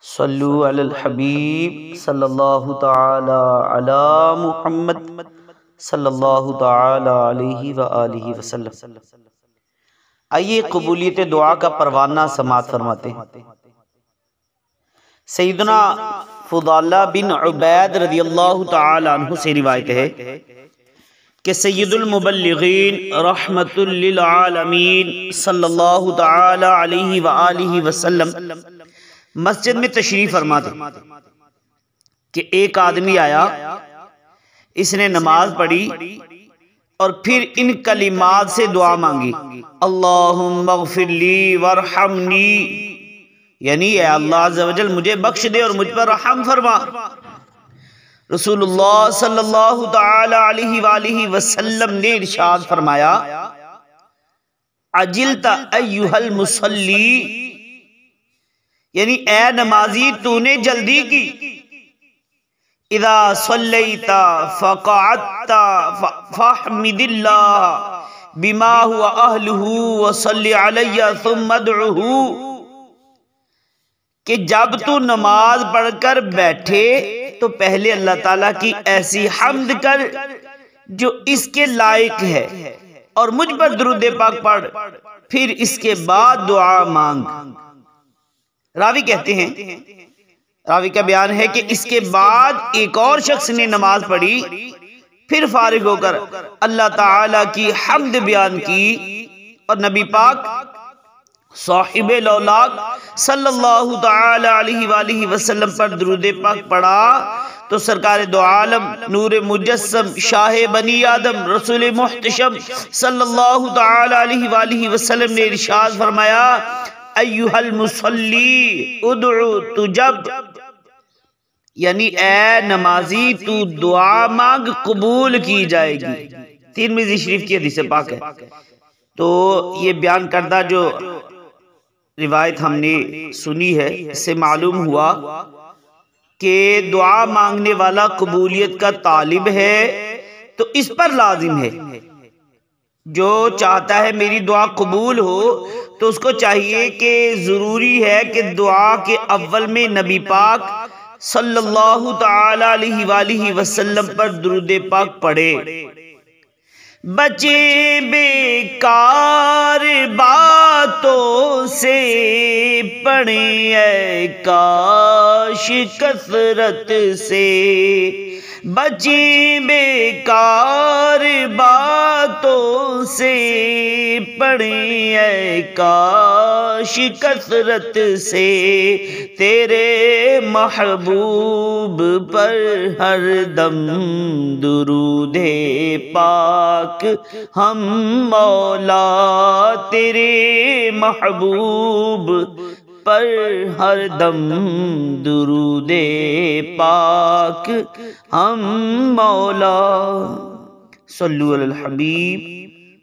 صلو علی الحبیب صلی اللہ تعالی علی محمد صلی اللہ تعالی علیہ وآلہ وسلم۔ آئیے قبولیت دعا کا پروانہ سماعت فرماتے ہیں۔ سیدنا فضالہ بن عبید رضی اللہ تعالی عنہ سے روایت ہے کہ سید المبلغین رحمت للعالمین صلی اللہ تعالی علیہ وآلہ وسلم مسجد میں تشریف فرما تھے کہ ایک آدمی آیا، اس نے نماز پڑھی اور پھر ان کلمات سے دعا مانگی، اللہم اغفر لی وارحمنی، یعنی اے اللہ عز و جل مجھے بخش دے اور مجھ پر رحم فرما۔ رسول اللہ صلی اللہ تعالی علیہ وآلہ وسلم نے ارشاد فرمایا، عجلت ایہا المصلی، یعنی اے نمازی تو نے جلدی کی، اذا صلیت فقعدت فاحمد اللہ بما هو اہلہ وصلی علی ثم ادعوہ، کہ جب تو نماز پڑھ کر بیٹھے تو پہلے اللہ تعالیٰ کی ایسی حمد کر جو اس کے لائق ہے اور مجھ پر درود پاک پڑھ، پھر اس کے بعد دعا مانگ۔ راوی کہتے ہیں، راوی کا بیان ہے کہ اس کے بعد ایک اور شخص نے نماز پڑھی، پھر فارغ ہو کر اللہ تعالیٰ کی حمد بیان کی اور نبی پاک صاحب لولاک صلی اللہ تعالی علیہ وآلہ وسلم پر درود پاک پڑھا تو سرکار دو عالم نور مجسم شاہ بنی آدم رسول محتشم صلی اللہ تعالی علیہ وآلہ وسلم نے ارشاد فرمایا، ایہا المصلی ادعو تجب، یعنی اے نمازی تو دعا مانگ قبول کی جائے گی۔ ترمذی شریف کی حدیث پاک ہے۔ تو یہ بیان کردہ جو روایت ہم نے سنی ہے، اس سے معلوم ہوا کہ دعا مانگنے والا قبولیت کا طالب ہے تو اس پر لازم ہے، جو چاہتا ہے میری دعا قبول ہو تو اس کو چاہیے کہ ضروری ہے کہ دعا کے اول میں نبی پاک صلی اللہ تعالی علیہ وآلہ وسلم پر درود پاک پڑھے۔ بچے بیکار باتوں سے پڑھیں اے کاش کثرت سے، بچیں بیکار باتوں سے پڑھیں اے کاش کثرت سے، تیرے محبوب پر ہر دم درود پاک ہم مولا، تیرے محبوب پر ہر دم درود پاک ہم مولا۔ صلو علی الحبیب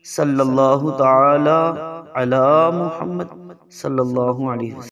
صلی اللہ تعالی علی محمد صلی اللہ علیہ وسلم۔